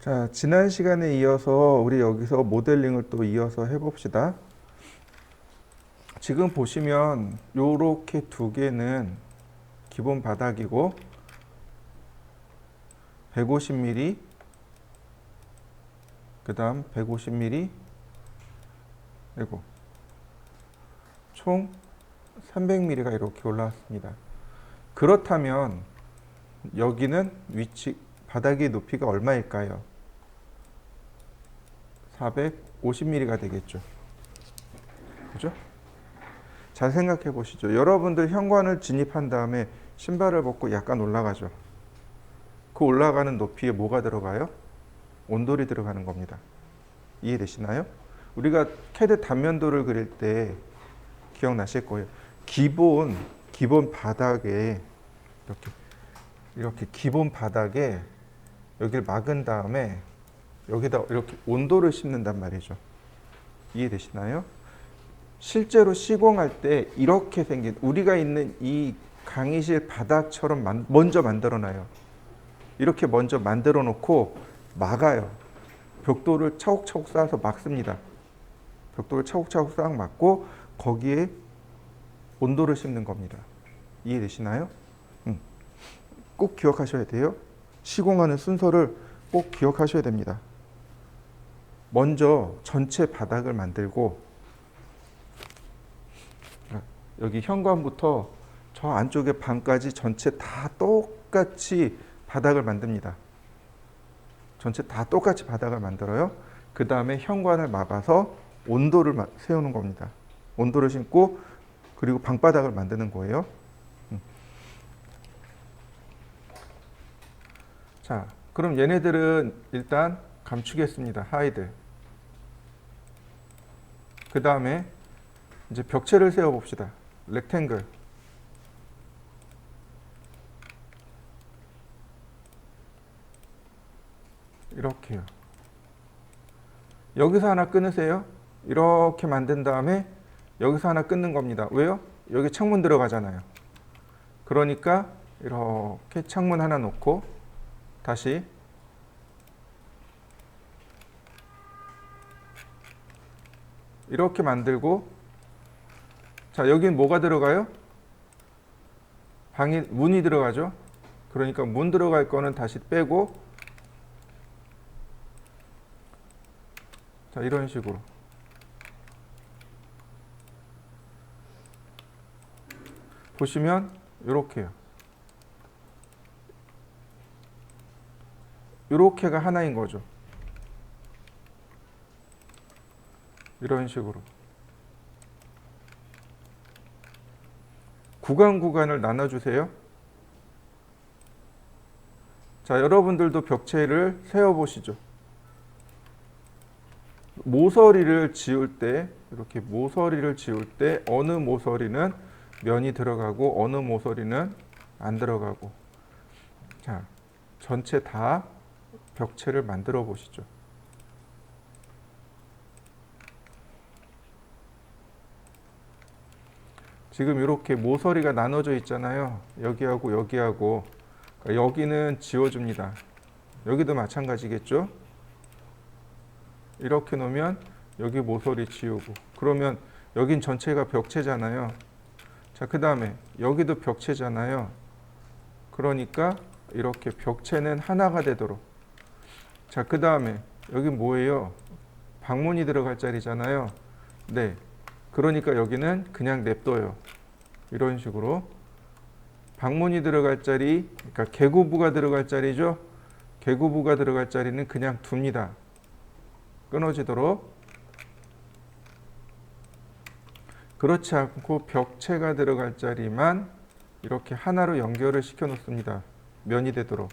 자, 지난 시간에 이어서 우리 여기서 모델링을 또 이어서 해봅시다. 지금 보시면 요렇게 두 개는 기본 바닥이고 150mm, 그 다음 150mm, 그리고 총 300mm가 이렇게 올라왔습니다. 그렇다면 여기는 위치, 바닥의 높이가 얼마일까요? 450mm가 되겠죠. 그죠? 잘 생각해 보시죠. 여러분들 현관을 진입한 다음에 신발을 벗고 약간 올라가죠. 그 올라가는 높이에 뭐가 들어가요? 온돌이 들어가는 겁니다. 이해되시나요? 우리가 캐드 단면도를 그릴 때 기억나실 거예요. 기본 바닥에 이렇게 기본 바닥에 여기를 막은 다음에 여기다 이렇게 온도를 심는단 말이죠. 이해되시나요? 실제로 시공할 때 이렇게 생긴 우리가 있는 이 강의실 바닥처럼 먼저 만들어 놔요. 이렇게 먼저 만들어 놓고 막아요. 벽돌을 차곡차곡 쌓아서 막습니다. 벽돌을 차곡차곡 쌓아 막고 거기에 온도를 심는 겁니다. 이해되시나요? 꼭 기억하셔야 돼요. 시공하는 순서를 꼭 기억하셔야 됩니다. 먼저 전체 바닥을 만들고 여기 현관부터 저 안쪽에 방까지 전체 다 똑같이 바닥을 만듭니다. 전체 다 똑같이 바닥을 만들어요. 그 다음에 현관을 막아서 온도를 세우는 겁니다. 온도를 심고 그리고 방바닥을 만드는 거예요. 자, 그럼 얘네들은 일단 감추겠습니다. 하이드. 그 다음에 이제 벽체를 세워 봅시다. 렉탱글. 이렇게요. 여기서 하나 끊으세요. 이렇게 만든 다음에 여기서 하나 끊는 겁니다. 왜요? 여기 창문 들어가잖아요. 그러니까 이렇게 창문 하나 놓고 다시 이렇게 만들고, 자, 여긴 뭐가 들어가요? 문이 들어가죠. 그러니까 문 들어갈 거는 다시 빼고, 자, 이런 식으로 보시면 이렇게요. 이렇게가 하나인 거죠. 이런 식으로 구간을 나눠주세요. 자, 여러분들도 벽체를 세워보시죠. 모서리를 지을 때, 이렇게 모서리를 지을 때 어느 모서리는 면이 들어가고 어느 모서리는 안 들어가고, 자, 전체 다 벽체를 만들어 보시죠. 지금 이렇게 모서리가 나눠져 있잖아요. 여기하고 여기하고. 그러니까 여기는 지워줍니다. 여기도 마찬가지겠죠. 이렇게 놓으면 여기 모서리 지우고, 그러면 여긴 전체가 벽체잖아요. 자, 그 다음에 여기도 벽체잖아요. 그러니까 이렇게 벽체는 하나가 되도록. 자, 그 다음에 여기 뭐예요? 방문이 들어갈 자리잖아요. 네, 그러니까 여기는 그냥 냅둬요. 이런 식으로 방문이 들어갈 자리, 그러니까 개구부가 들어갈 자리죠. 개구부가 들어갈 자리는 그냥 둡니다. 끊어지도록. 그렇지 않고 벽체가 들어갈 자리만 이렇게 하나로 연결을 시켜 놓습니다. 면이 되도록.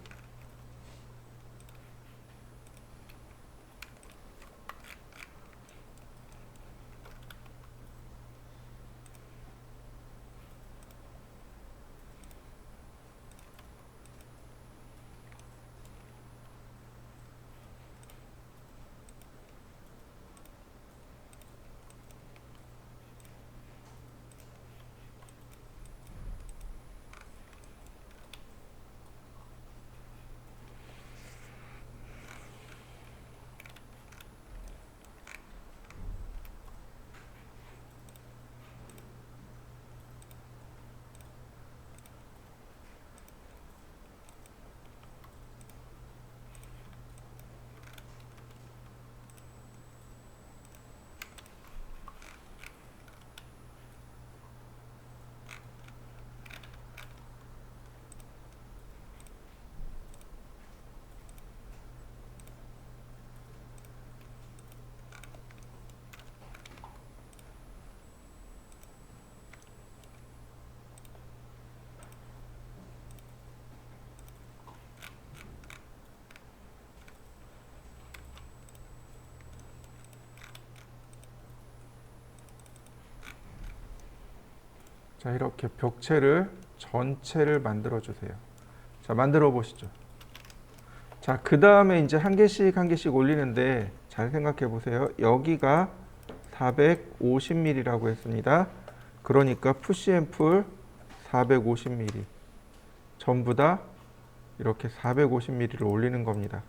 자, 이렇게 벽체를 전체를 만들어 주세요. 자, 만들어 보시죠. 자, 그 다음에 이제 한 개씩 한 개씩 올리는데 잘 생각해 보세요. 여기가 450mm라고 했습니다. 그러니까 푸시앤풀 450mm 전부 다 이렇게 450mm를 올리는 겁니다.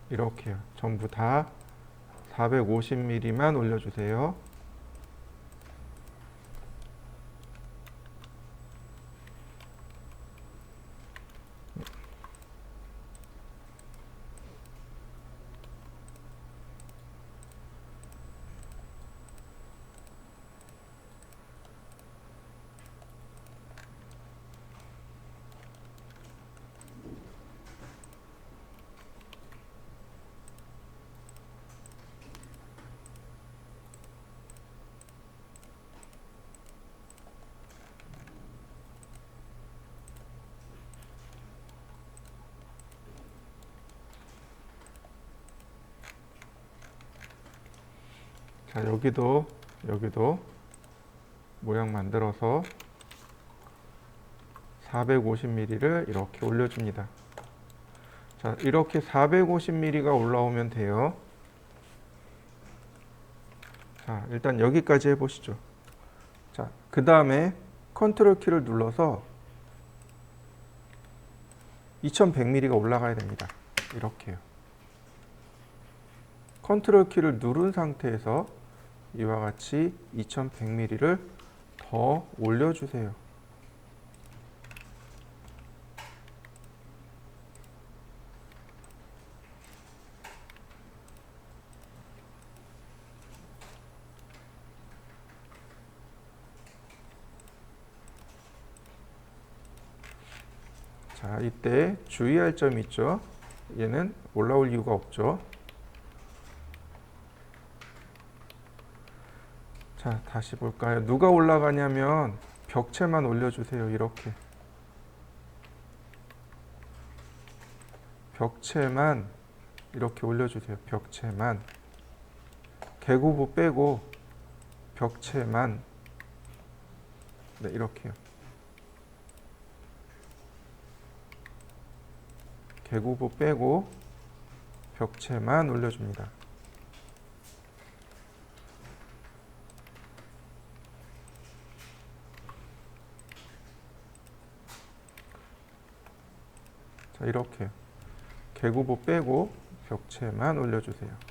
이렇게요. 전부 다 450mm만 올려주세요. 자, 여기도 모양 만들어서 450mm를 이렇게 올려줍니다. 자, 이렇게 450mm가 올라오면 돼요. 자, 일단 여기까지 해보시죠. 자, 그 다음에 컨트롤 키를 눌러서 2100mm가 올라가야 됩니다. 이렇게요. 컨트롤 키를 누른 상태에서 이와 같이 2100mm를 더 올려주세요. 자, 이때 주의할 점이 있죠. 얘는 올라올 이유가 없죠. 자, 다시 볼까요? 누가 올라가냐면 벽체만 올려주세요. 이렇게 벽체만 이렇게 올려주세요. 벽체만 개구부 빼고 벽체만 네, 이렇게요. 개구부 빼고 벽체만 올려줍니다. 자, 이렇게 개구부 빼고 벽체만 올려주세요.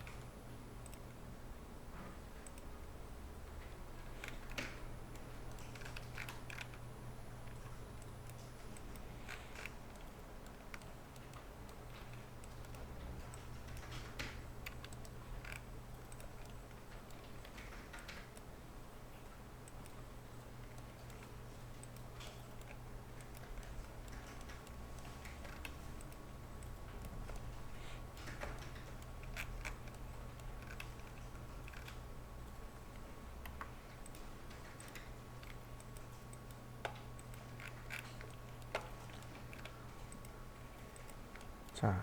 자,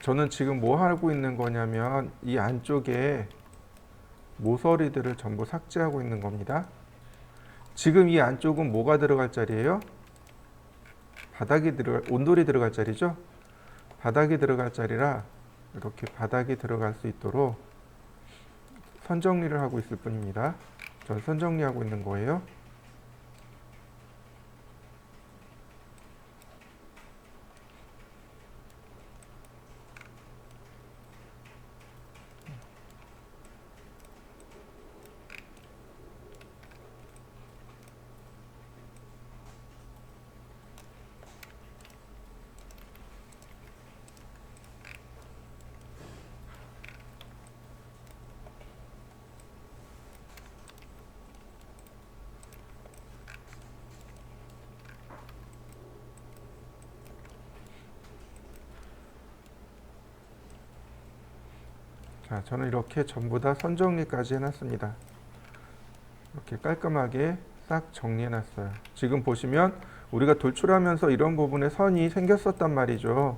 저는 지금 뭐 하고 있는 거냐면 이 안쪽에 모서리들을 전부 삭제하고 있는 겁니다. 지금 이 안쪽은 뭐가 들어갈 자리예요? 온돌이 들어갈 자리죠? 바닥이 들어갈 자리라 이렇게 바닥이 들어갈 수 있도록 선정리를 하고 있을 뿐입니다. 저는 선정리하고 있는 거예요. 자, 저는 이렇게 전부 다 선 정리까지 해놨습니다. 이렇게 깔끔하게 싹 정리해놨어요. 지금 보시면 우리가 돌출하면서 이런 부분에 선이 생겼었단 말이죠.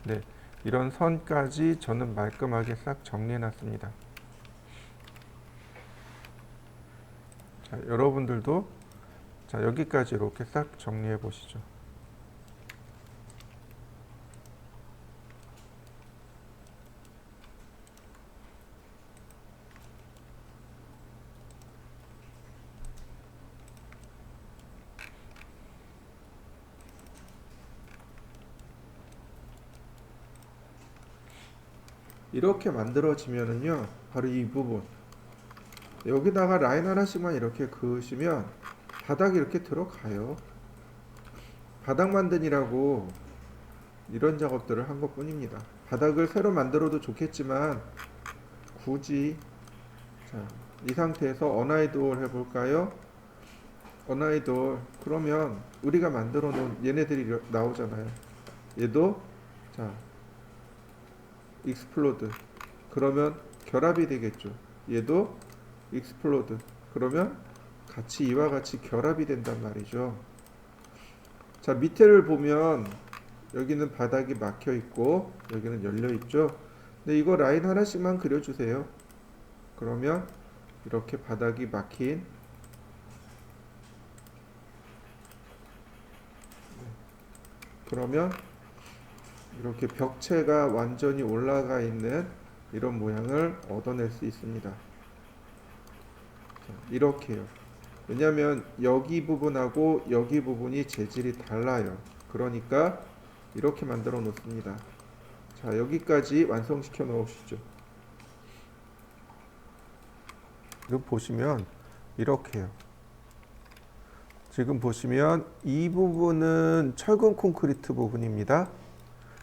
네, 이런 선까지 저는 말끔하게 싹 정리해놨습니다. 자, 여러분들도 자, 여기까지 이렇게 싹 정리해 보시죠. 이렇게 만들어지면은요, 바로 이 부분 여기다가 라인 하나씩만 이렇게 그으시면 바닥이 이렇게 들어가요. 바닥 만든이라고 이런 작업들을 한 것 뿐입니다. 바닥을 새로 만들어도 좋겠지만 굳이 자, 이 상태에서 언아이돌 해볼까요? 언아이돌 그러면 우리가 만들어 놓은 얘네들이 나오잖아요. 얘도 자 익스플로드 그러면 결합이 되겠죠. 얘도 익스플로드 그러면 같이 이와 같이 결합이 된단 말이죠. 자, 밑에를 보면 여기는 바닥이 막혀 있고 여기는 열려 있죠. 근데 이거 라인 하나씩만 그려주세요. 그러면 이렇게 바닥이 막힌 그러면 이렇게 벽체가 완전히 올라가 있는 이런 모양을 얻어낼 수 있습니다. 자, 이렇게요. 왜냐하면 여기 부분하고 여기 부분이 재질이 달라요. 그러니까 이렇게 만들어 놓습니다. 자, 여기까지 완성시켜 놓으시죠. 이거 보시면 이렇게요. 지금 보시면 이 부분은 철근 콘크리트 부분입니다.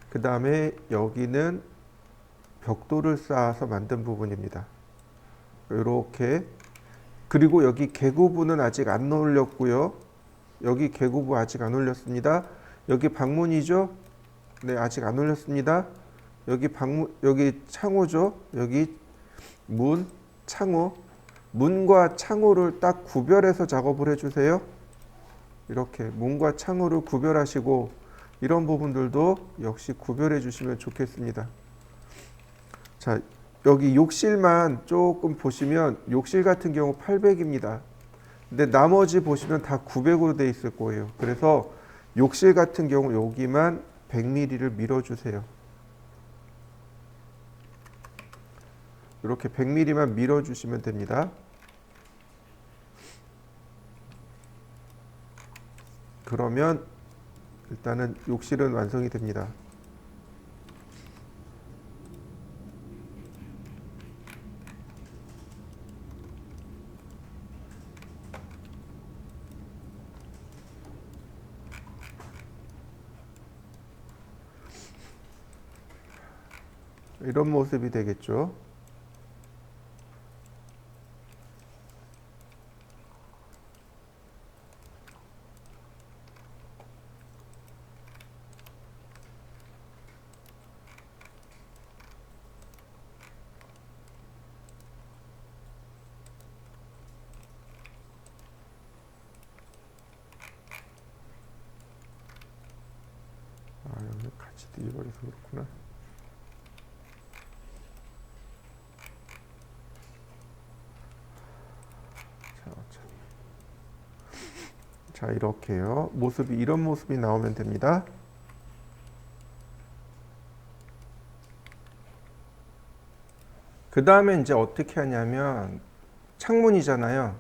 그 다음에 여기는 벽돌을 쌓아서 만든 부분입니다. 이렇게. 그리고 여기 개구부는 아직 안 올렸고요. 여기 개구부 아직 안 올렸습니다. 여기 방문이죠? 네, 아직 안 올렸습니다. 여기 방문, 여기 창호죠? 여기 문, 창호. 문과 창호를 딱 구별해서 작업을 해주세요. 이렇게 문과 창호를 구별하시고 이런 부분들도 역시 구별해 주시면 좋겠습니다. 자, 여기 욕실만 조금 보시면 욕실 같은 경우 800입니다. 근데 나머지 보시면 다 900으로 돼 있을 거예요. 그래서 욕실 같은 경우 여기만 100mm를 밀어주세요. 이렇게 100mm만 밀어주시면 됩니다. 그러면 일단은 욕실은 완성이 됩니다. 이런 모습이 되겠죠. 아, 여기 같이 뒤집어져서 그렇구나. 자, 이렇게요. 모습이 이런 모습이 나오면 됩니다. 그 다음에 이제 어떻게 하냐면 창문이잖아요.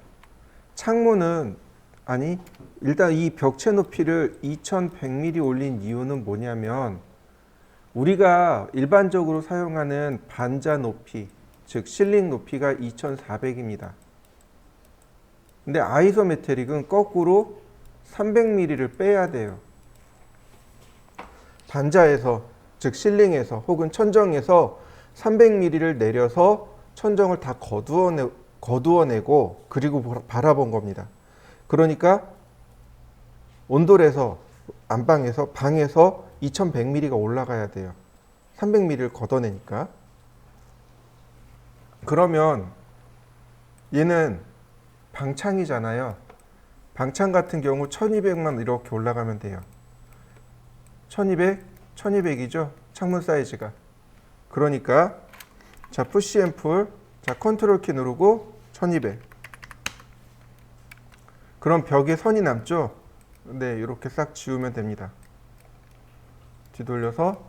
창문은 아니 일단 이 벽체 높이를 2100mm 올린 이유는 뭐냐면 우리가 일반적으로 사용하는 반자 높이 즉 실링 높이가 2400입니다. 근데 아이소메트릭은 거꾸로 300mm를 빼야 돼요. 반자에서 즉 실링에서 혹은 천정에서 300mm를 내려서 천정을 다 거두어내고 그리고 바라본 겁니다. 그러니까 온돌에서 안방에서 방에서 2100mm가 올라가야 돼요. 300mm를 걷어내니까. 그러면 얘는 방창이잖아요. 방창 같은 경우 1200만 이렇게 올라가면 돼요. 1200, 1200이죠. 창문 사이즈가. 그러니까 자, 푸시 앤 풀. 자, 컨트롤 키 누르고 1200. 그럼 벽에 선이 남죠? 네, 이렇게 싹 지우면 됩니다. 뒤돌려서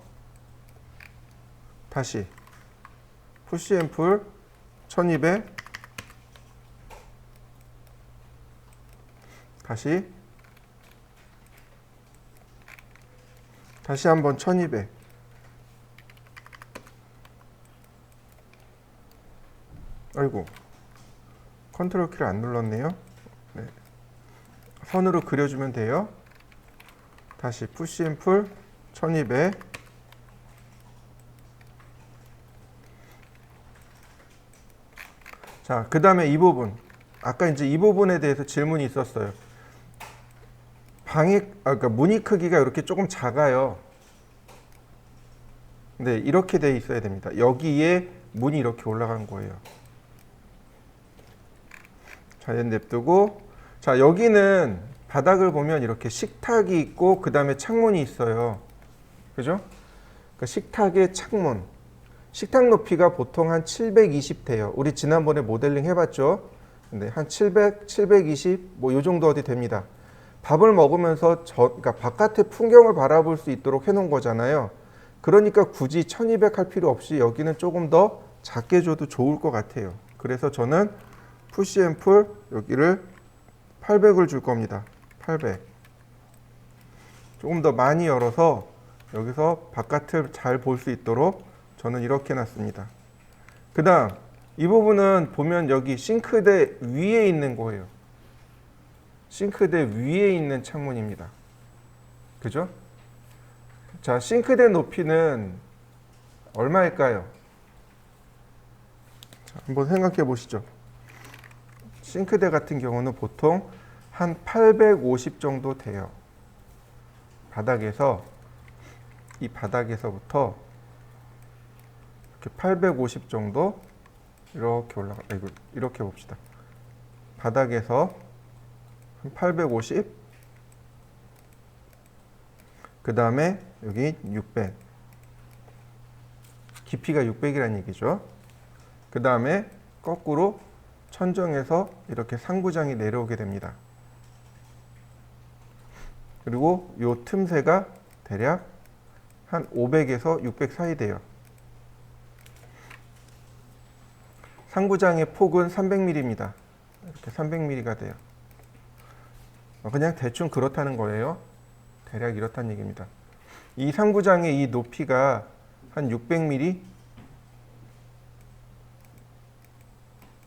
다시 푸시 앤 풀 1200. 다시 한번 1200. 아이고, 컨트롤 키를 안 눌렀네요. 네. 선으로 그려주면 돼요. 다시 푸시 앤 풀 1200. 자, 그 다음에 이 부분. 아까 이제 이 부분에 대해서 질문이 있었어요. 그러니까 무늬 크기가 이렇게 조금 작아요. 네, 이렇게 돼 있어야 됩니다. 여기에 문이 이렇게 올라간 거예요. 자, 얘 냅두고. 자, 여기는 바닥을 보면 이렇게 식탁이 있고 그 다음에 창문이 있어요. 그죠? 그러니까 식탁에 창문. 식탁 높이가 보통 한 720 돼요. 우리 지난번에 모델링 해봤죠? 근데 한 700, 720 뭐 요 정도 어디 됩니다. 밥을 먹으면서 그러니까 바깥의 풍경을 바라볼 수 있도록 해놓은 거잖아요. 그러니까 굳이 1200 할 필요 없이 여기는 조금 더 작게 줘도 좋을 것 같아요. 그래서 저는 푸시 앤 풀 여기를 800을 줄 겁니다. 800. 조금 더 많이 열어서 여기서 바깥을 잘 볼 수 있도록 저는 이렇게 놨습니다. 그 다음 이 부분은 보면 여기 싱크대 위에 있는 거예요. 싱크대 위에 있는 창문입니다. 그죠? 자, 싱크대 높이는 얼마일까요? 자, 한번 생각해 보시죠. 싱크대 같은 경우는 보통 한 850 정도 돼요. 바닥에서, 이 바닥에서부터 이렇게 850 정도 이렇게 이렇게 봅시다. 바닥에서 한 850, 그 다음에 여기 600, 깊이가 600이라는 얘기죠. 그 다음에 거꾸로 천정에서 이렇게 상부장이 내려오게 됩니다. 그리고 요 틈새가 대략 한 500에서 600 사이 돼요. 상부장의 폭은 300mm입니다. 이렇게 300mm가 돼요. 그냥 대충 그렇다는 거예요. 대략 이렇다는 얘기입니다. 이 상부장의 이 높이가 한 600mm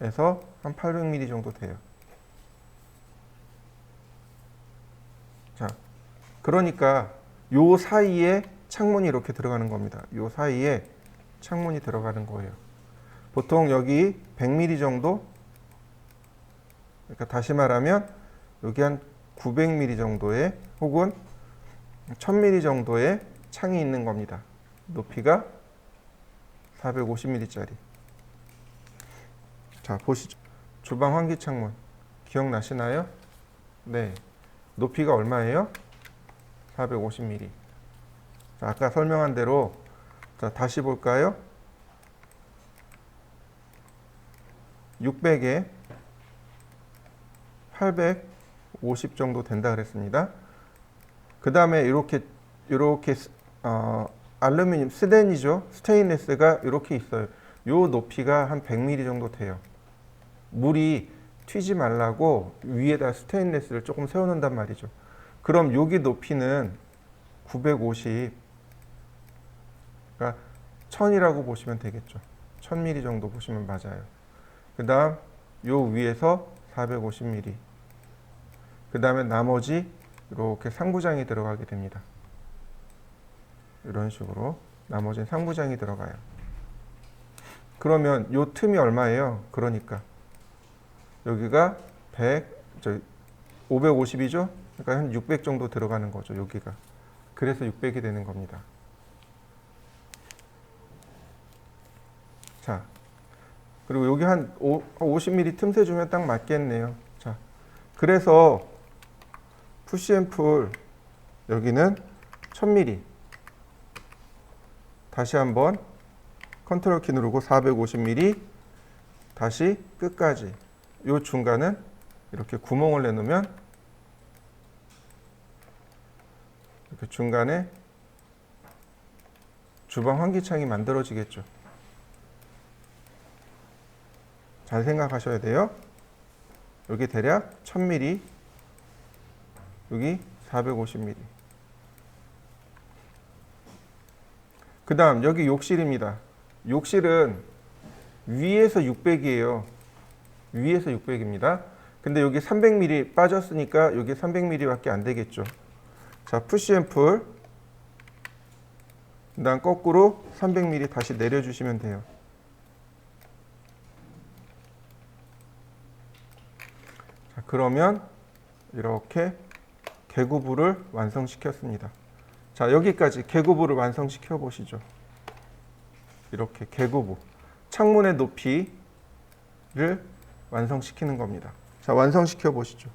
에서 한 800mm 정도 돼요. 자, 그러니까 요 사이에 창문이 이렇게 들어가는 겁니다. 요 사이에 창문이 들어가는 거예요. 보통 여기 100mm 정도, 그러니까 다시 말하면 여기 한 900mm 정도의 혹은 1000mm 정도의 창이 있는 겁니다. 높이가 450mm짜리. 자, 보시죠. 주방 환기창문 기억나시나요? 네. 높이가 얼마예요? 450mm. 자, 아까 설명한 대로 자, 다시 볼까요? 600에 850 정도 된다 그랬습니다. 그 다음에 이렇게 알루미늄 스텐이죠. 스테인리스가 이렇게 있어요. 요 높이가 한 100mm 정도 돼요. 물이 튀지 말라고 위에다 스테인리스를 조금 세워놓는단 말이죠. 그럼 여기 높이는 950, 그러니까 1000이라고 보시면 되겠죠. 1000mm 정도 보시면 맞아요. 그 다음 요 위에서 450mm, 그 다음에 나머지 이렇게 상부장이 들어가게 됩니다. 이런 식으로 나머지는 상부장이 들어가요. 그러면 요 틈이 얼마예요? 그러니까 여기가 550이죠? 그러니까 한 600 정도 들어가는 거죠, 여기가. 그래서 600이 되는 겁니다. 자, 그리고 여기 한 50mm 틈새 주면 딱 맞겠네요. 자, 그래서 푸시앤풀 여기는 1000mm. 다시 한번 컨트롤 키 누르고 450mm 다시 끝까지. 요 중간은 이렇게 구멍을 내놓으면 이렇게 중간에 주방 환기창이 만들어지겠죠. 잘 생각하셔야 돼요. 여기 대략 1000mm, 여기 450mm. 그 다음 여기 욕실입니다. 욕실은 위에서 600이에요. 위에서 600입니다. 근데 여기 300mm 빠졌으니까 여기 300mm 밖에 안 되겠죠. 자, 푸시앤풀. 그 다음 거꾸로 300mm 다시 내려주시면 돼요. 자, 그러면 이렇게 개구부를 완성시켰습니다. 자, 여기까지 개구부를 완성시켜 보시죠. 이렇게 개구부. 창문의 높이를 완성시키는 겁니다. 자, 완성시켜 보시죠.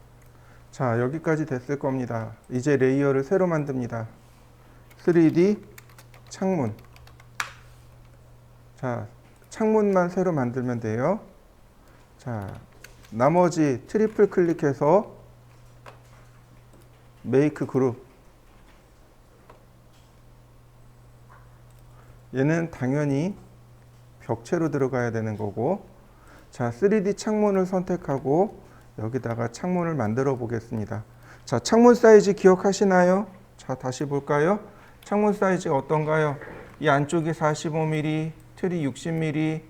자, 여기까지 됐을 겁니다. 이제 레이어를 새로 만듭니다. 3D 창문. 자, 창문만 새로 만들면 돼요. 자, 나머지 트리플 클릭해서 메이크 그룹. 얘는 당연히 벽체로 들어가야 되는 거고, 자, 3D 창문을 선택하고 여기다가 창문을 만들어 보겠습니다. 자, 창문 사이즈 기억하시나요? 자, 다시 볼까요? 창문 사이즈가 어떤가요? 이 안쪽이 45mm, 틀이 60mm,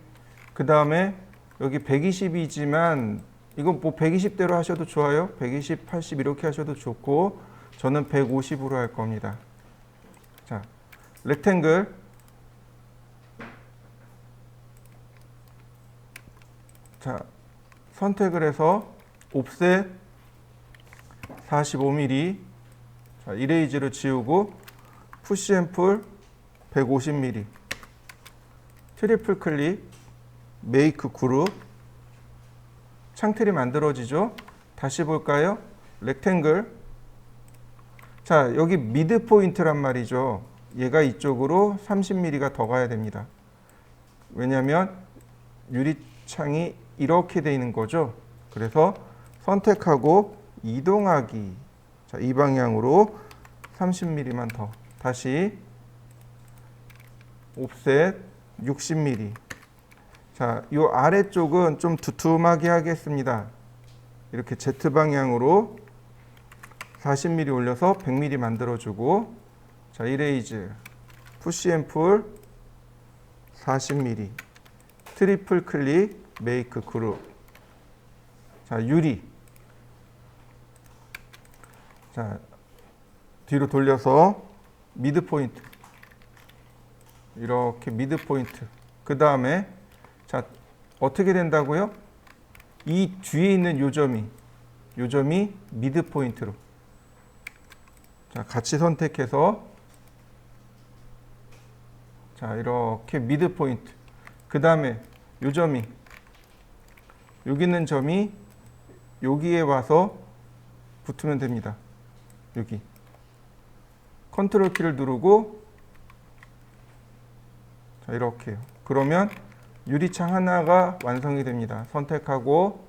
그 다음에 여기 120이지만 이건 뭐 120대로 하셔도 좋아요. 120, 80 이렇게 하셔도 좋고, 저는 150으로 할 겁니다. 자, 렉탱글. 자, 선택을 해서 옵셋 45mm. 자, 이레이즈를 지우고 푸시앤풀 150mm. 트리플 클릭 메이크 그룹. 창틀이 만들어지죠. 다시 볼까요? 렉탱글. 자, 여기 미드 포인트란 말이죠. 얘가 이쪽으로 30mm가 더 가야 됩니다. 왜냐하면 유리창이 이렇게 돼 있는 거죠. 그래서 선택하고 이동하기. 자, 이 방향으로 30mm만 더. 다시 옵셋 60mm. 자, 이 아래쪽은 좀 두툼하게 하겠습니다. 이렇게 Z 방향으로 40mm 올려서 100mm 만들어주고, 자, 이레이즈, 푸시앤풀 40mm, 트리플 클릭, 메이크 그룹. 자, 유리. 자, 뒤로 돌려서 미드 포인트. 이렇게 미드 포인트. 그 다음에 자, 어떻게 된다고요? 이 뒤에 있는 요점이 미드 포인트로. 자, 같이 선택해서 자, 이렇게 미드 포인트. 그 다음에 요점이 여기 있는 점이 여기에 와서 붙으면 됩니다. 여기 컨트롤 키를 누르고 자, 이렇게요. 그러면 유리창 하나가 완성이 됩니다. 선택하고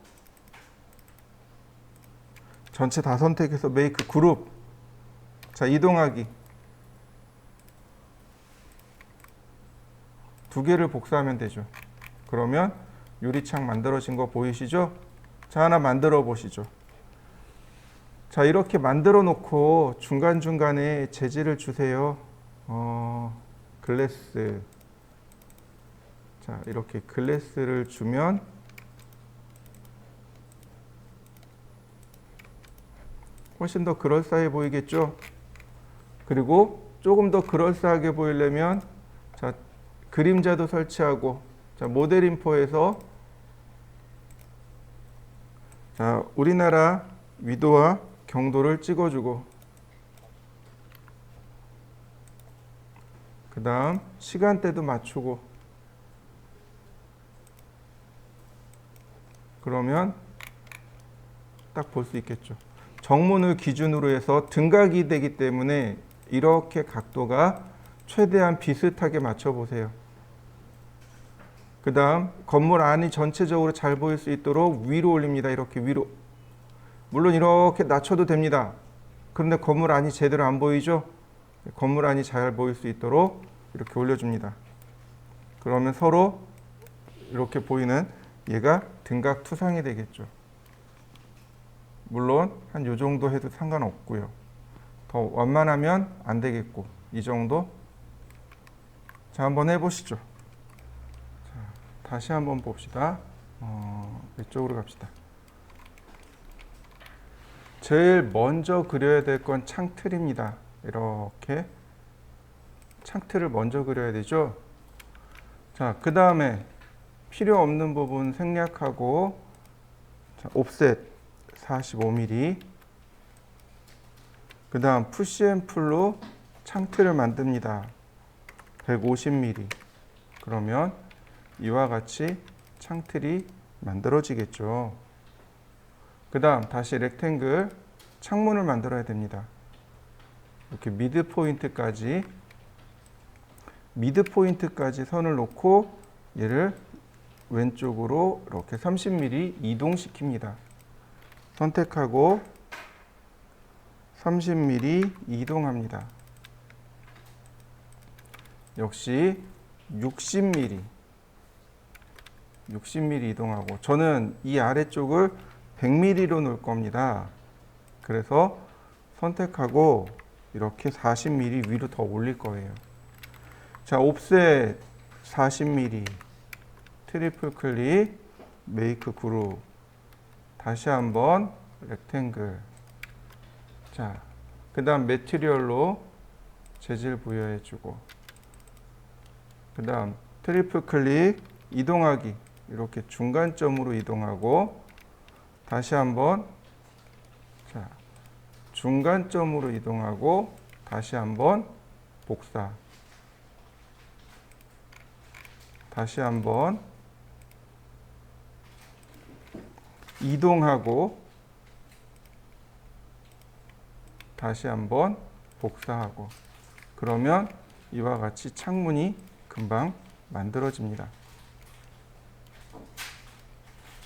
전체 다 선택해서 메이크 그룹. 자, 이동하기. 두 개를 복사하면 되죠. 그러면 유리창 만들어진 거 보이시죠? 자, 하나 만들어 보시죠. 자, 이렇게 만들어 놓고 중간중간에 재질을 주세요. 글래스. 자, 이렇게 글래스를 주면 훨씬 더 그럴싸해 보이겠죠? 그리고 조금 더 그럴싸하게 보이려면 자, 그림자도 설치하고, 자, 모델 인포에서 자, 우리나라 위도와 경도를 찍어주고, 그 다음 시간대도 맞추고, 그러면 딱 볼 수 있겠죠. 정문을 기준으로 해서 등각이 되기 때문에 이렇게 각도가 최대한 비슷하게 맞춰 보세요. 그 다음 건물 안이 전체적으로 잘 보일 수 있도록 위로 올립니다. 이렇게 위로. 물론 이렇게 낮춰도 됩니다. 그런데 건물 안이 제대로 안 보이죠? 건물 안이 잘 보일 수 있도록 이렇게 올려줍니다. 그러면 서로 이렇게 보이는 얘가 등각 투상이 되겠죠. 물론 한 요 정도 해도 상관없고요. 더 완만하면 안 되겠고, 이 정도. 자, 한번 해보시죠. 자, 다시 한번 봅시다. 이쪽으로 갑시다. 제일 먼저 그려야 될 건 창틀입니다. 이렇게 창틀을 먼저 그려야 되죠. 자, 그 다음에 필요 없는 부분 생략하고, 자, 옵셋 45mm. 그 다음 푸시앤풀로 창틀을 만듭니다. 150mm. 그러면 이와 같이 창틀이 만들어지겠죠. 그 다음 다시 렉탱글 창문을 만들어야 됩니다. 이렇게 미드 포인트까지 선을 놓고 얘를 왼쪽으로 이렇게 30mm 이동시킵니다. 선택하고 30mm 이동합니다. 역시 60mm 이동하고, 저는 이 아래쪽을 100mm로 놓을 겁니다. 그래서 선택하고 이렇게 40mm 위로 더 올릴 거예요. 자, 옵셋 40mm, 트리플 클릭, 메이크 그룹. 다시 한번 렉탱글. 자, 그 다음 매티리얼로 재질 부여해주고, 그 다음 트리플 클릭, 이동하기. 이렇게 중간점으로 이동하고, 다시 한번, 자, 중간점으로 이동하고, 다시 한번 복사. 다시 한번 이동하고, 다시 한번 복사하고. 그러면 이와 같이 창문이 금방 만들어집니다.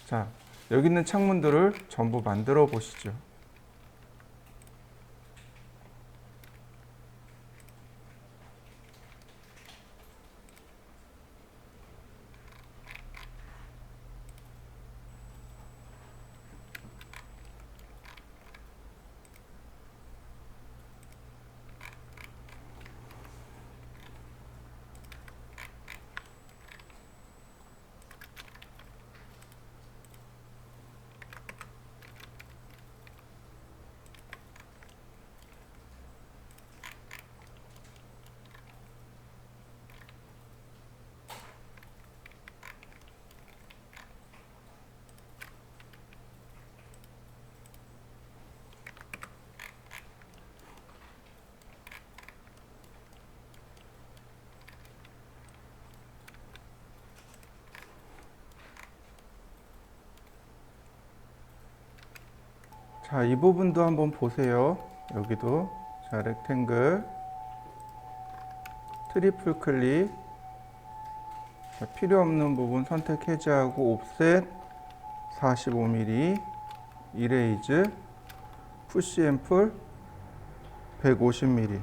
자, 여기 있는 창문들을 전부 만들어 보시죠. 자, 이 부분도 한번 보세요. 여기도. 자, 렉탱글, 트리플 클릭. 자, 필요 없는 부분 선택 해제하고, 옵셋 45mm, 이레이즈, 푸시 앰플 150mm.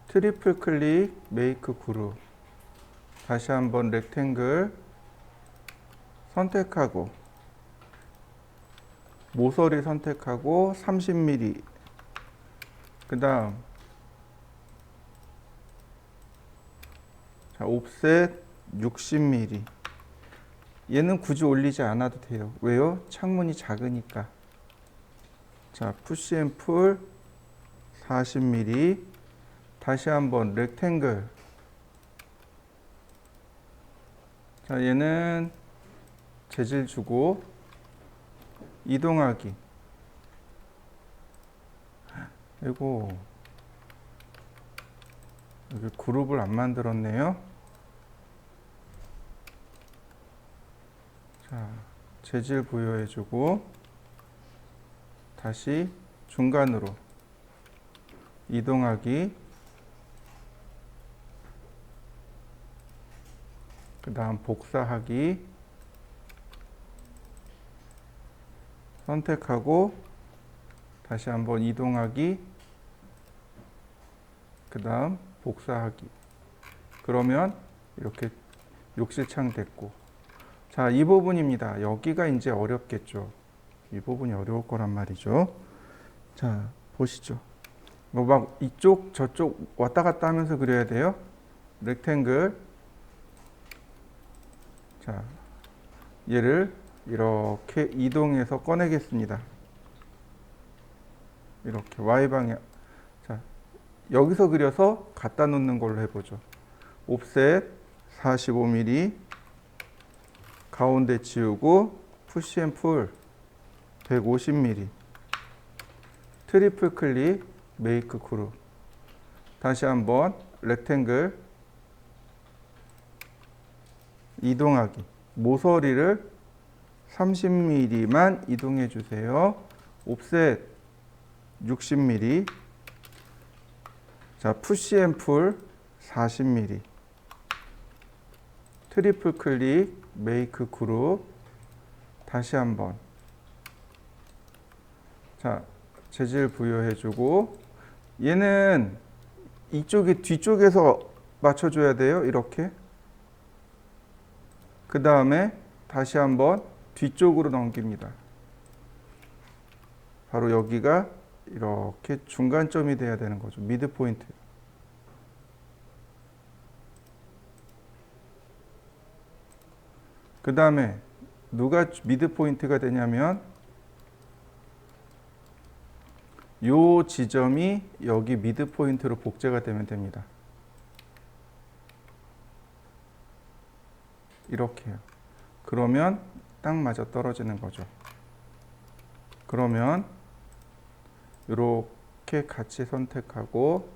트리플 클릭, 메이크 그룹. 다시 한번 렉탱글 선택하고, 모서리 선택하고 30mm. 그 다음 자, 옵셋 60mm. 얘는 굳이 올리지 않아도 돼요. 왜요? 창문이 작으니까. 자, 푸시 앰플 40mm. 다시 한번 렉탱글. 자, 얘는 재질 주고 이동하기. 아이고, 여기 그룹을 안 만들었네요. 재질 부여해주고 다시 중간으로 이동하기, 그 다음 복사하기, 선택하고 다시 한번 이동하기, 그 다음 복사하기. 그러면 이렇게 욕실창 됐고, 자, 이 부분입니다. 여기가 이제 어렵겠죠. 이 부분이 어려울 거란 말이죠. 자, 보시죠. 뭐 막 이쪽 저쪽 왔다 갔다 하면서 그려야 돼요. 렉탱글. 자, 얘를 이렇게 이동해서 꺼내겠습니다. 이렇게 Y방향. 자, 여기서 그려서 갖다 놓는 걸로 해보죠. 옵셋 45mm, 가운데 지우고 푸시 앤 풀 150mm, 트리플 클릭, 메이크 그룹. 다시 한번 렉탱글 이동하기, 모서리를 30mm만 이동해 주세요. 옵셋 60mm. 자, 푸시 앤 풀 40mm, 트리플 클릭, 메이크 그룹. 다시 한번. 자, 재질 부여해주고, 얘는 이쪽에 뒤쪽에서 맞춰줘야 돼요. 이렇게. 그 다음에 다시 한번 뒤쪽으로 넘깁니다. 바로 여기가 이렇게 중간점이 돼야 되는 거죠. 미드 포인트. 그 다음에 누가 미드 포인트가 되냐면 요 지점이 여기 미드 포인트로 복제가 되면 됩니다. 이렇게요. 그러면 딱 맞아 떨어지는 거죠. 그러면 이렇게 같이 선택하고,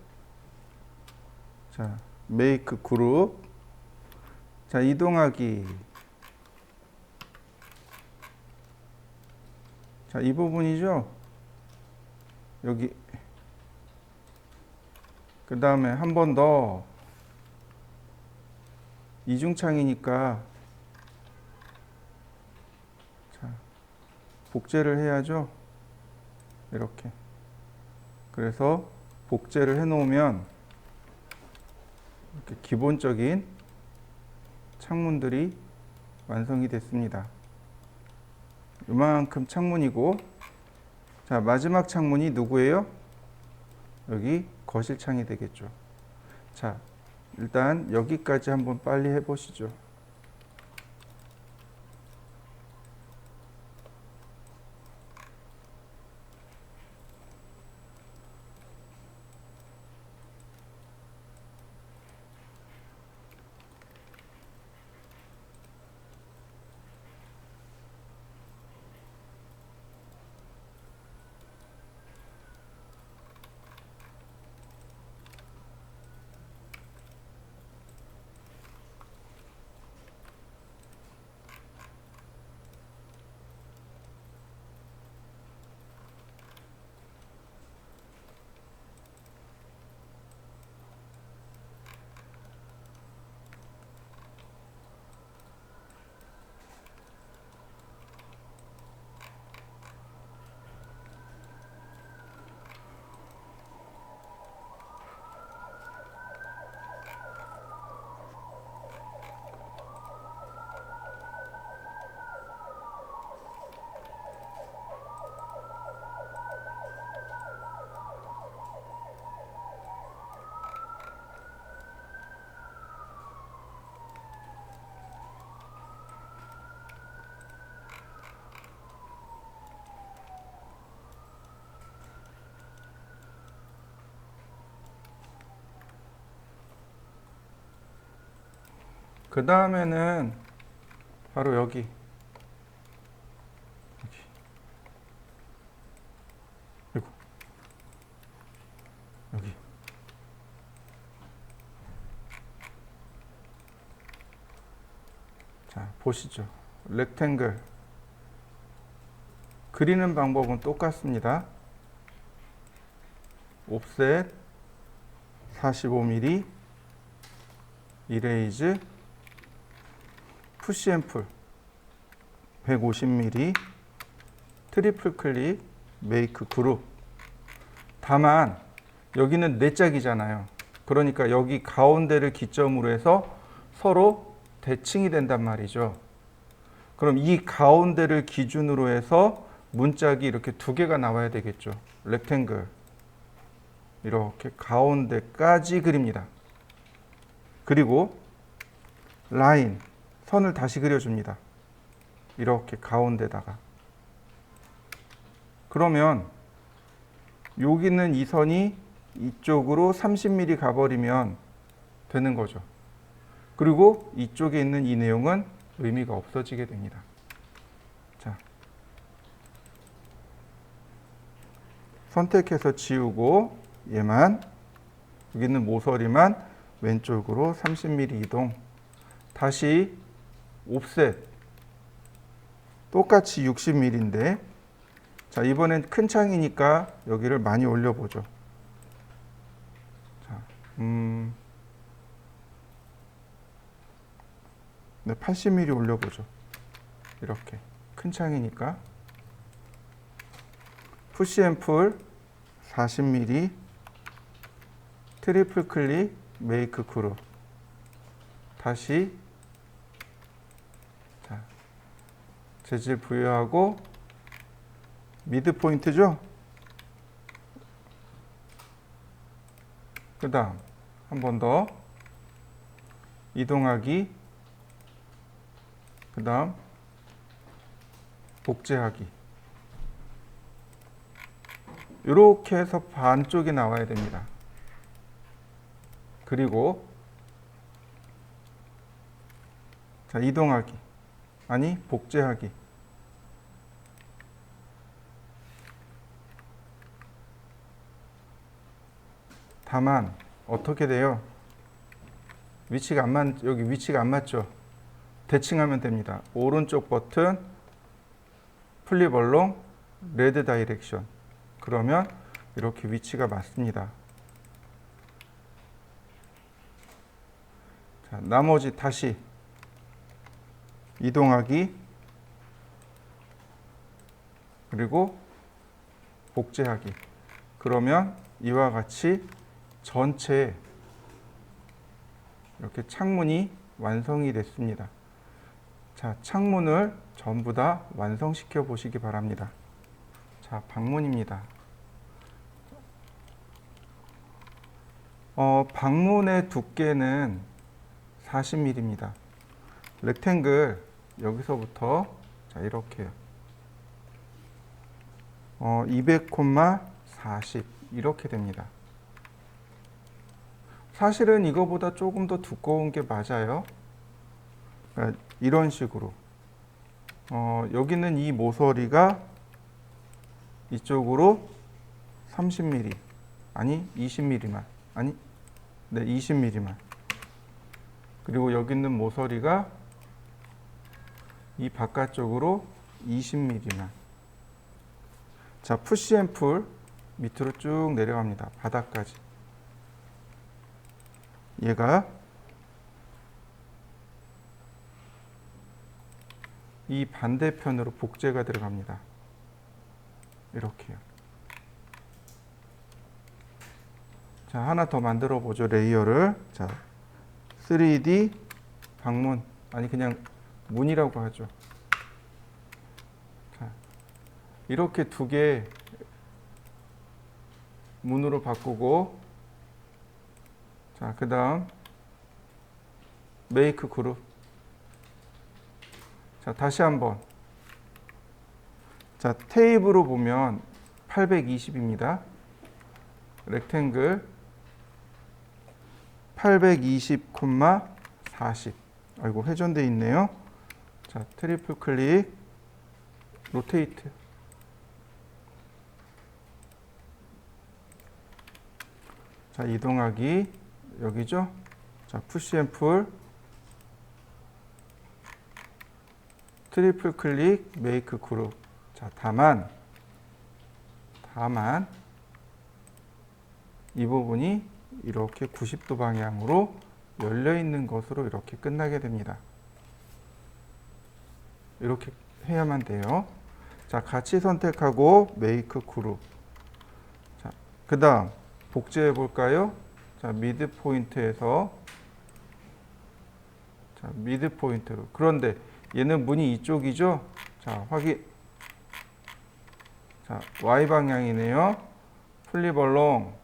자, 메이크 그룹. 자, 이동하기. 자, 이 부분이죠. 여기. 그 다음에 한 번 더. 이중창이니까 자, 복제를 해야죠. 이렇게. 그래서 복제를 해 놓으면 이렇게 기본적인 창문들이 완성이 됐습니다. 이만큼 창문이고, 자, 마지막 창문이 누구예요? 여기 거실창이 되겠죠. 자, 일단 여기까지 한번 빨리 해보시죠. 그 다음에는 바로 여기. 여기. 여기. 자, 보시죠. 렉탱글 그리는 방법은 똑같습니다. 옵셋 45mm, 이레이즈, 푸시 앤 풀 150mm, 트리플 클릭, 메이크 그룹. 다만 여기는 네 짝이잖아요. 그러니까 여기 가운데를 기점으로 해서 서로 대칭이 된단 말이죠. 그럼 이 가운데를 기준으로 해서 문짝이 이렇게 두 개가 나와야 되겠죠. 렉탱글. 이렇게 가운데까지 그립니다. 그리고 라인, 선을 다시 그려줍니다. 이렇게 가운데다가. 그러면 여기 있는 이 선이 이쪽으로 30mm 가버리면 되는 거죠. 그리고 이쪽에 있는 이 내용은 의미가 없어지게 됩니다. 자, 선택해서 지우고 얘만, 여기 있는 모서리만 왼쪽으로 30mm 이동. 다시 옵셋 똑같이 60mm인데, 자, 이번엔 큰 창이니까 여기를 많이 올려보죠. 자, 네, 80mm 올려보죠. 이렇게 큰 창이니까. 푸시 앤 풀 40mm, 트리플 클릭, 메이크 그룹. 다시 자, 재질 부여하고 미드 포인트죠. 그 다음 한 번 더 이동하기, 그 다음 복제하기. 이렇게 해서 반쪽이 나와야 됩니다. 그리고 자, 이동하기, 아니 복제하기. 다만 어떻게 돼요? 위치가 여기 위치가 안 맞죠? 대칭하면 됩니다. 오른쪽 버튼 플립 얼롱 레드 다이렉션. 그러면 이렇게 위치가 맞습니다. 자, 나머지 다시 이동하기, 그리고 복제하기. 그러면 이와 같이 전체 이렇게 창문이 완성이 됐습니다. 자, 창문을 전부 다 완성시켜 보시기 바랍니다. 자, 방문입니다. 방문의 두께는 40mm입니다. 렉탱글 여기서부터 자, 이렇게요. 200,40 이렇게 됩니다. 사실은 이거보다 조금 더 두꺼운 게 맞아요. 그러니까 이런 식으로 여기는 이 모서리가 이쪽으로 30mm, 아니 20mm만, 아니 네 20mm만. 그리고 여기 있는 모서리가 이 바깥쪽으로 20mm만. 자, 푸시 앤 풀 밑으로 쭉 내려갑니다. 바닥까지. 얘가 이 반대편으로 복제가 들어갑니다. 이렇게요. 자, 하나 더 만들어 보죠. 레이어를. 자, 3D 방문, 아니 그냥 문이라고 하죠. 자, 이렇게 두 개 문으로 바꾸고, 자, 그 다음 메이크 그룹. 자, 다시 한번. 자, 테이블로 보면 820입니다. 렉탱글 820,40. 아이고, 회전돼 있네요. 자, 트리플 클릭, 로테이트. 자, 이동하기 여기죠. 자, 푸시 앤 풀, 트리플 클릭, 메이크 그룹. 자, 다만 이 부분이 이렇게 90도 방향으로 열려 있는 것으로 이렇게 끝나게 됩니다. 이렇게 해야만 돼요. 자, 같이 선택하고 메이크 그룹. 자, 그다음 복제해 볼까요? 자, 미드 포인트에서 자, 미드 포인트로. 그런데 얘는 문이 이쪽이죠? 자, 확인. 자, Y 방향이네요. 플립 얼롱.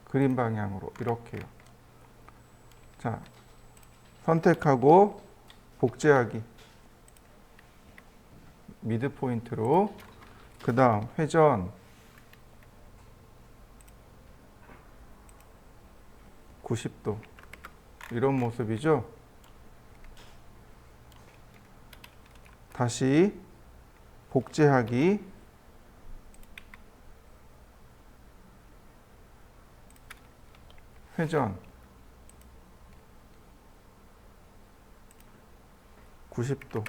그린 방향으로 이렇게요. 자, 선택하고 복제하기. 미드 포인트로. 그 다음 회전 90도. 이런 모습이죠. 다시 복제하기. 회전 90도.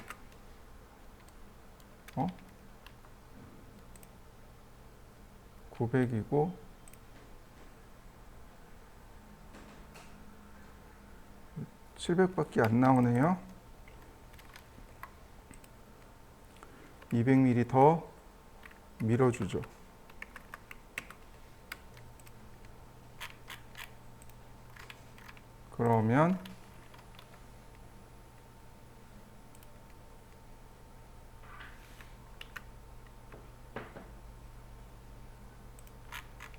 900이고 700밖에 안 나오네요. 200mm 더 밀어주죠. 그러면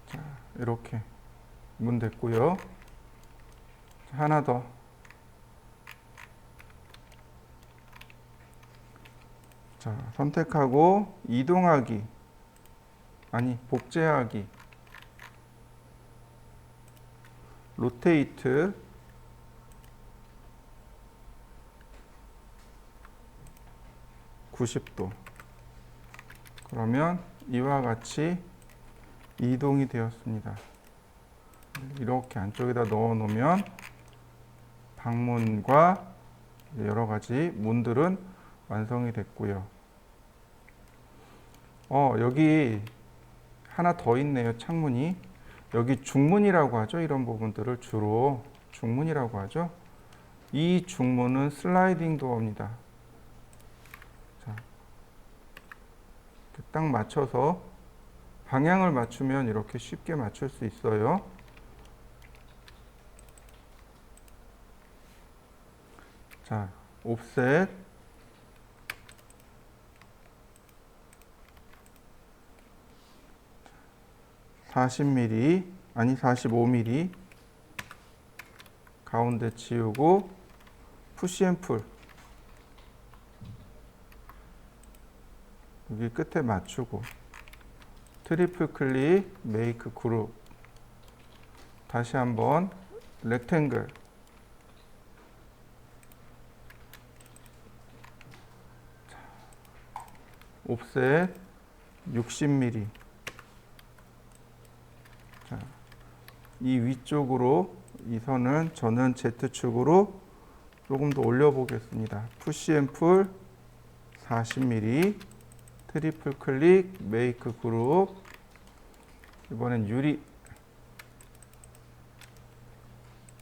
자, 이렇게 문 됐고요. 하나 더. 자, 선택하고 이동하기. 아니, 복제하기. 로테이트 90도. 그러면 이와 같이 이동이 되었습니다. 이렇게 안쪽에다 넣어 놓으면 방문과 여러 가지 문들은 완성이 됐고요. 여기 하나 더 있네요. 창문이. 여기 중문이라고 하죠. 이런 부분들을 주로 중문이라고 하죠. 이 중문은 슬라이딩 도어입니다. 자, 딱 맞춰서 방향을 맞추면 이렇게 쉽게 맞출 수 있어요. 자, 옵셋 40mm 아니 45mm 가운데 치우고 푸시앤풀 여기 끝에 맞추고 트리플 클릭 메이크 그룹 다시 한번 렉탱글 옵셋 60mm 자, 이 위쪽으로 이 선을 저는 Z축으로 조금 더 올려 보겠습니다. 푸시앤풀 40mm 트리플 클릭 메이크 그룹 이번엔 유리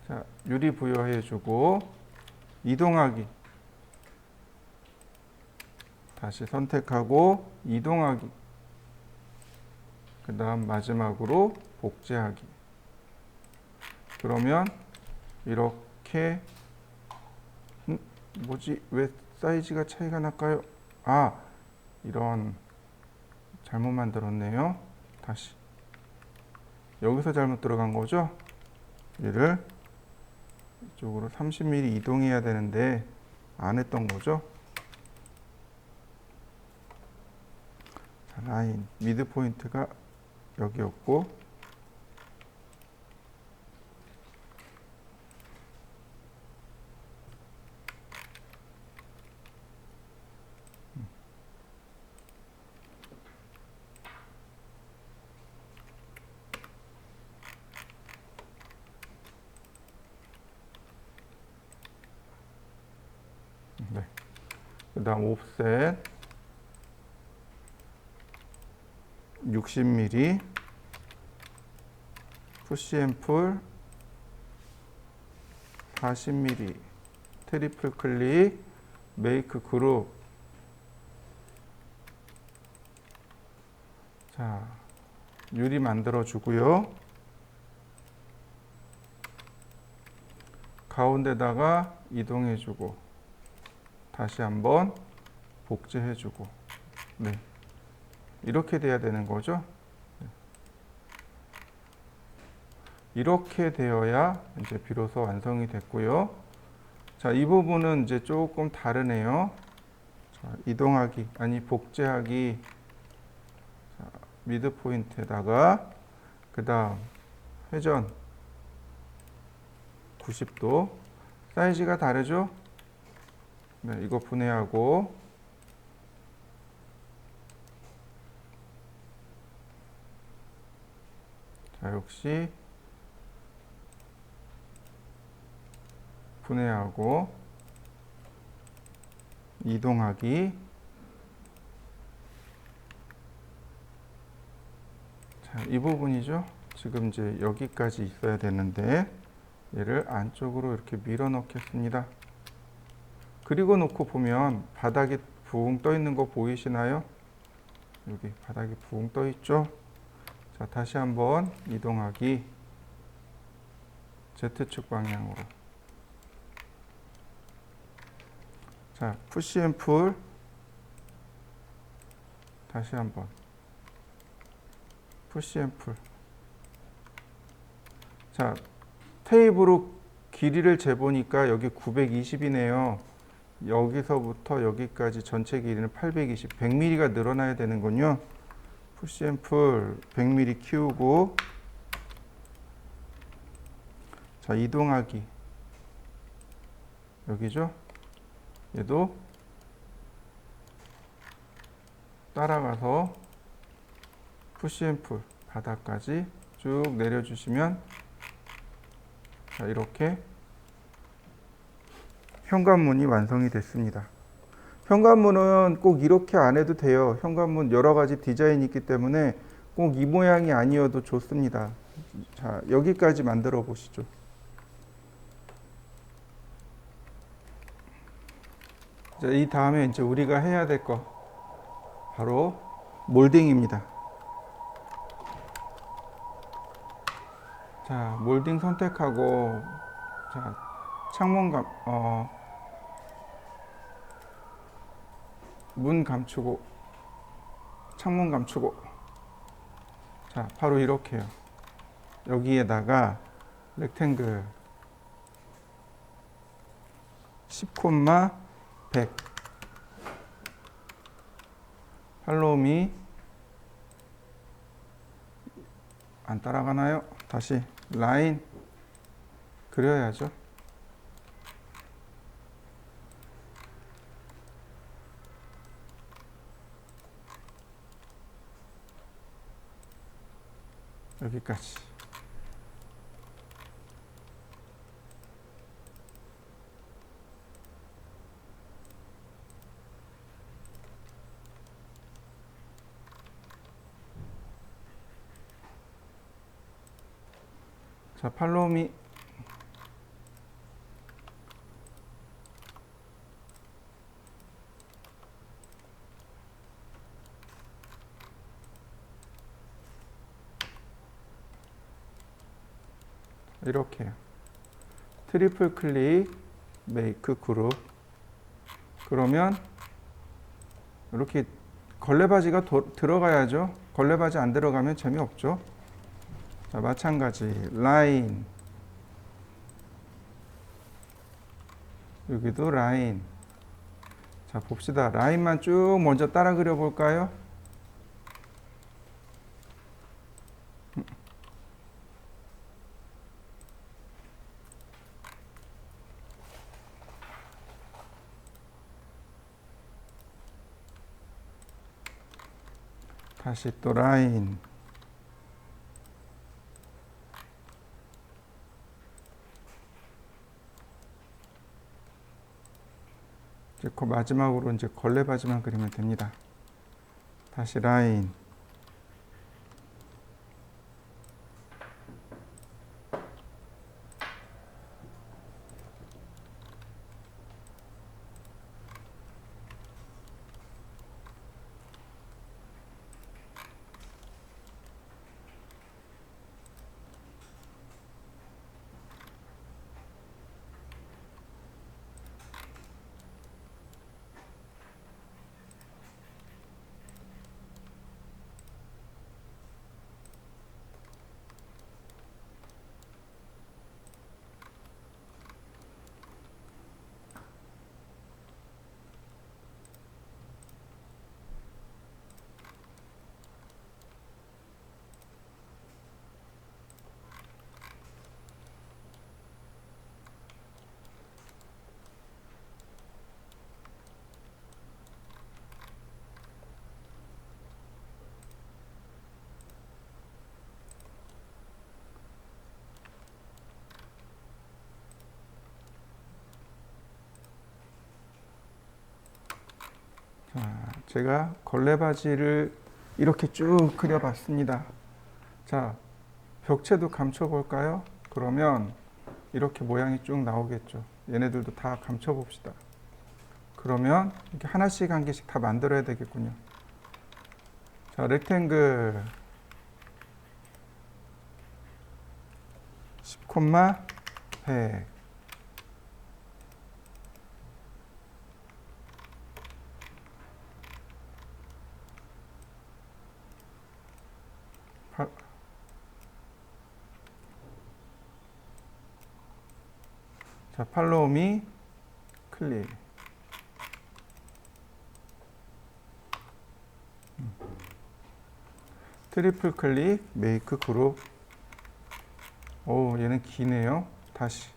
자, 유리 부여해 주고 이동하기 다시 선택하고 이동하기 그 다음 마지막으로 복제하기 그러면 이렇게 뭐지 왜 사이즈가 차이가 날까요? 아 이런 잘못 만들었네요. 다시 여기서 잘못 들어간 거죠? 얘를 이쪽으로 30mm 이동해야 되는데 안 했던 거죠? 자, 라인 미드 포인트가 여기였고 네. 그 다음 옵셋 60mm 푸시 앤 풀 40mm 트리플 클릭 메이크 그룹. 자, 유리 만들어 주고요. 가운데다가 이동해 주고 다시 한번 복제해 주고. 네. 이렇게 돼야 되는 거죠. 이렇게 되어야 이제 비로소 완성이 됐고요. 자, 이 부분은 이제 조금 다르네요. 자, 이동하기, 아니 복제하기. 자, 미드 포인트에다가 그 다음 회전 90도. 사이즈가 다르죠? 네, 이거 분해하고 자, 역시 분해하고 이동하기. 자, 이 부분이죠. 지금 이제 여기까지 있어야 되는데 얘를 안쪽으로 이렇게 밀어 넣겠습니다. 그리고 놓고 보면 바닥에 붕 떠 있는 거 보이시나요? 여기 바닥에 붕 떠 있죠. 자, 다시 한번 이동하기. Z축 방향으로. 자, 푸시 앤 풀 다시 한번 푸시 앤 풀. 자, 테이프로 길이를 재보니까 여기 920이네요. 여기서부터 여기까지 전체 길이는 820, 100mm가 늘어나야 되는군요. 푸시 앤 풀 100mm 키우고 자, 이동하기 여기죠. 얘도 따라가서 푸시 앤 풀 바닥까지 쭉 내려주시면 자, 이렇게 현관문이 완성이 됐습니다. 현관문은 꼭 이렇게 안 해도 돼요. 현관문 여러 가지 디자인이 있기 때문에 꼭 이 모양이 아니어도 좋습니다. 자, 여기까지 만들어 보시죠. 자, 이 다음에 이제 우리가 해야 될 거 바로 몰딩입니다. 자, 몰딩 선택하고 자, 창문 문 감추고 창문 감추고 자, 바로 이렇게요. 여기에다가 렉탱글 10,100 팔로우미 안 따라가나요? 다시 라인 그려야죠. 여기까지. 자, 팔로우미 이렇게 트리플 클릭 메이크 그룹. 그러면 이렇게 걸레바지가 들어가야죠. 걸레바지 안 들어가면 재미없죠. 자, 마찬가지 라인 여기도 라인. 자, 봅시다. 라인만 쭉 먼저 따라 그려 볼까요? 다시 또 라인. 이제 그 마지막으로 이제 걸레바지만 그리면 됩니다. 다시 라인. 자, 제가 걸레바지를 이렇게 쭉 그려봤습니다. 자, 벽체도 감춰볼까요? 그러면 이렇게 모양이 쭉 나오겠죠. 얘네들도 다 감춰봅시다. 그러면 이렇게 하나씩 한 개씩 다 만들어야 되겠군요. 자, 렉탱글 10, 100. 자, 팔로우미 클릭. 트리플 클릭, 메이크 그룹. 오, 얘는 기네요. 다시.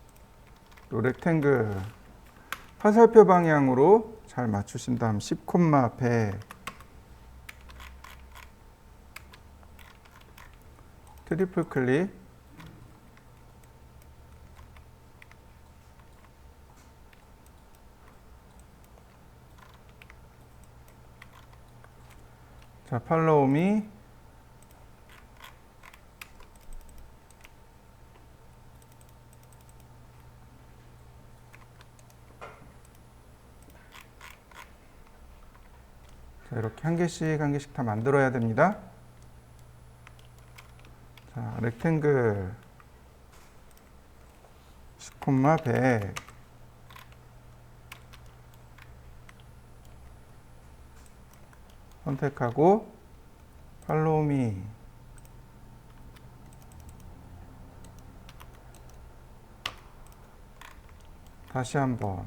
또 렉탱글. 화살표 방향으로 잘 맞추신 다음 10, 100. 트리플 클릭. 자, 팔로우미. 자, 이렇게 한 개씩 한 개씩 다 만들어야 됩니다. 자, 렉탱글 10, 100. 선택하고 팔로우미. 다시 한번.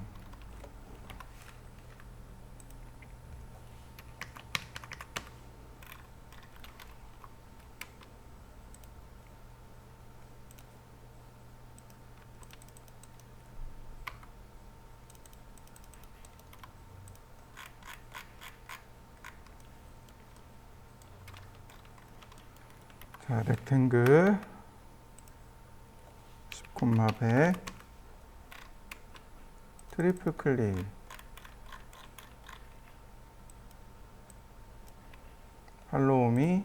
자, 렉탱글 10, 100. 트리플 클릭. 팔로우미.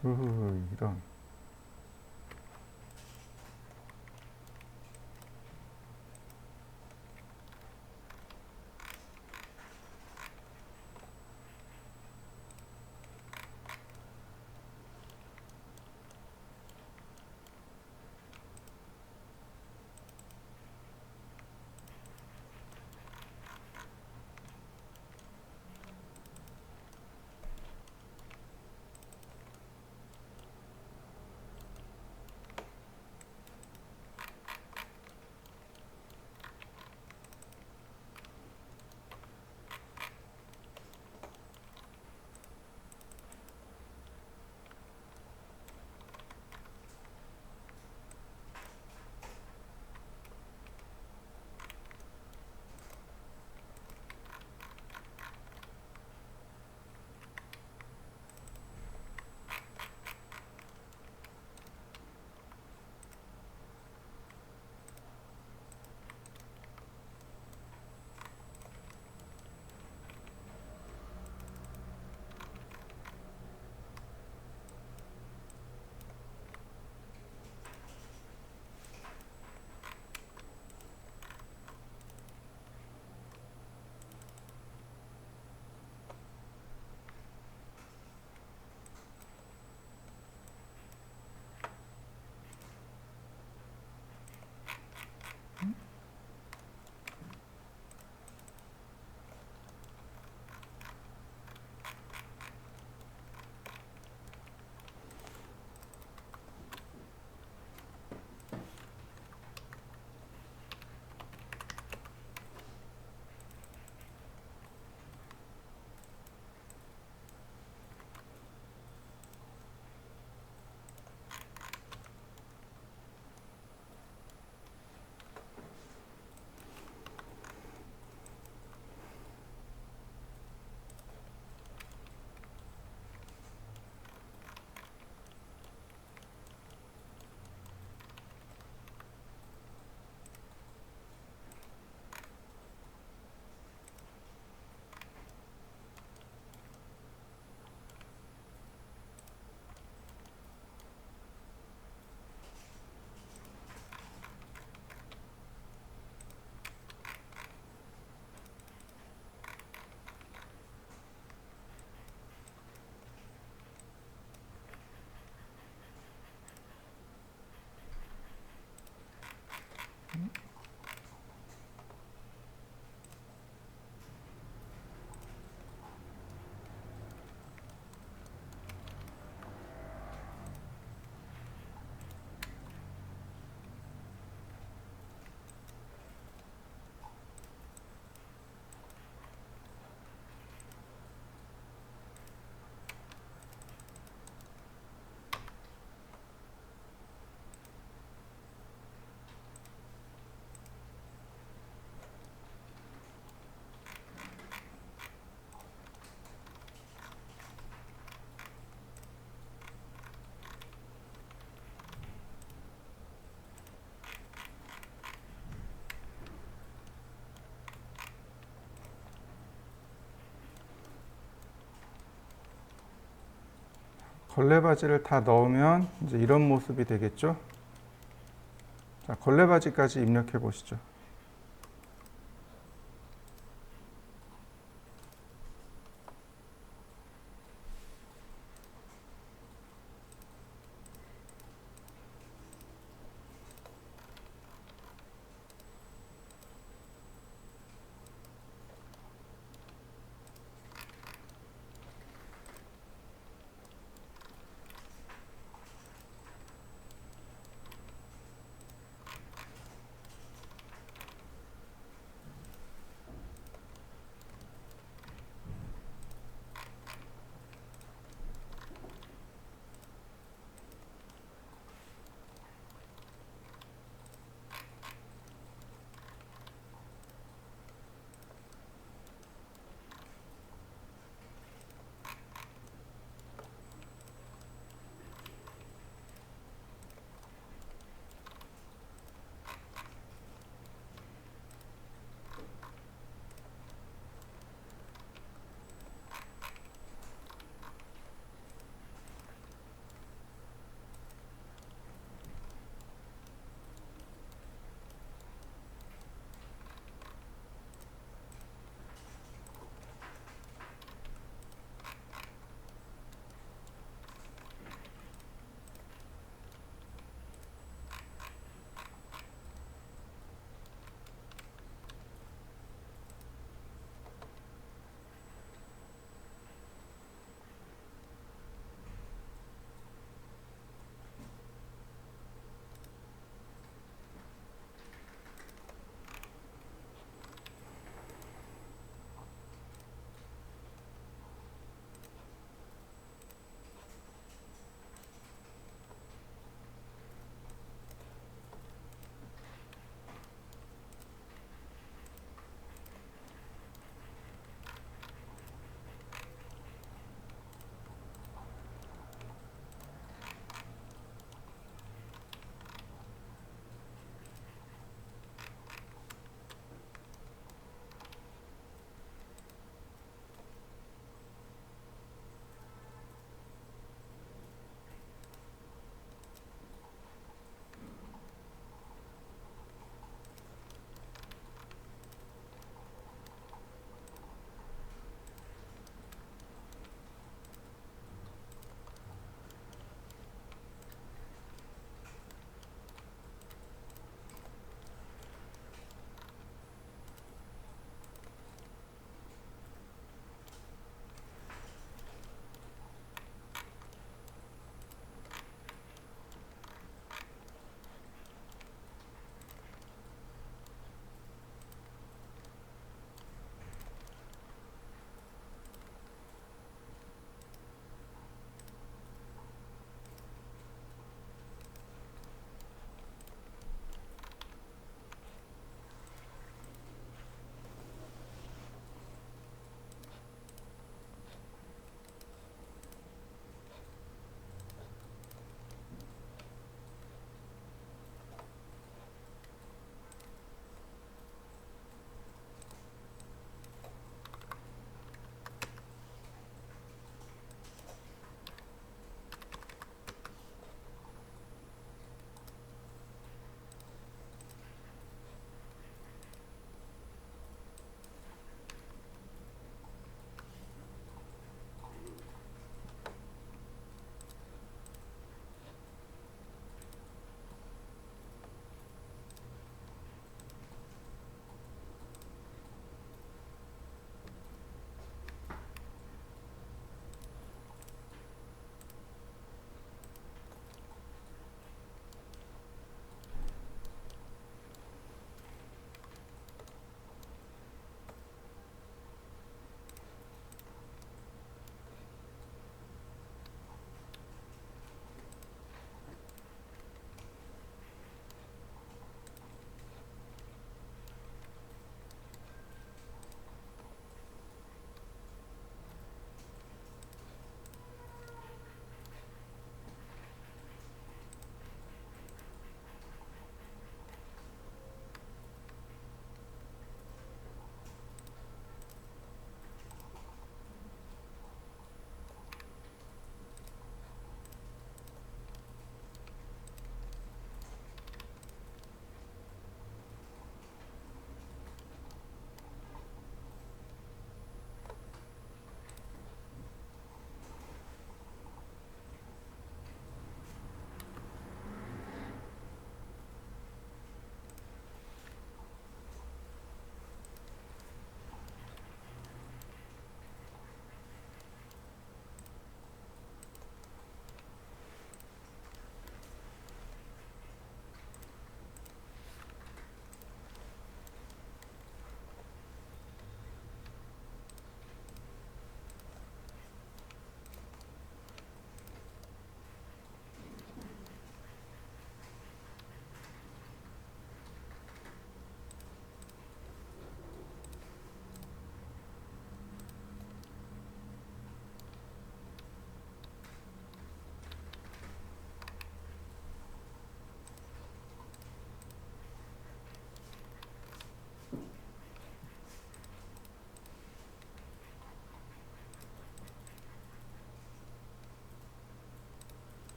이런. 걸레바지를 다 넣으면 이제 이런 모습이 되겠죠. 자, 걸레바지까지 입력해 보시죠.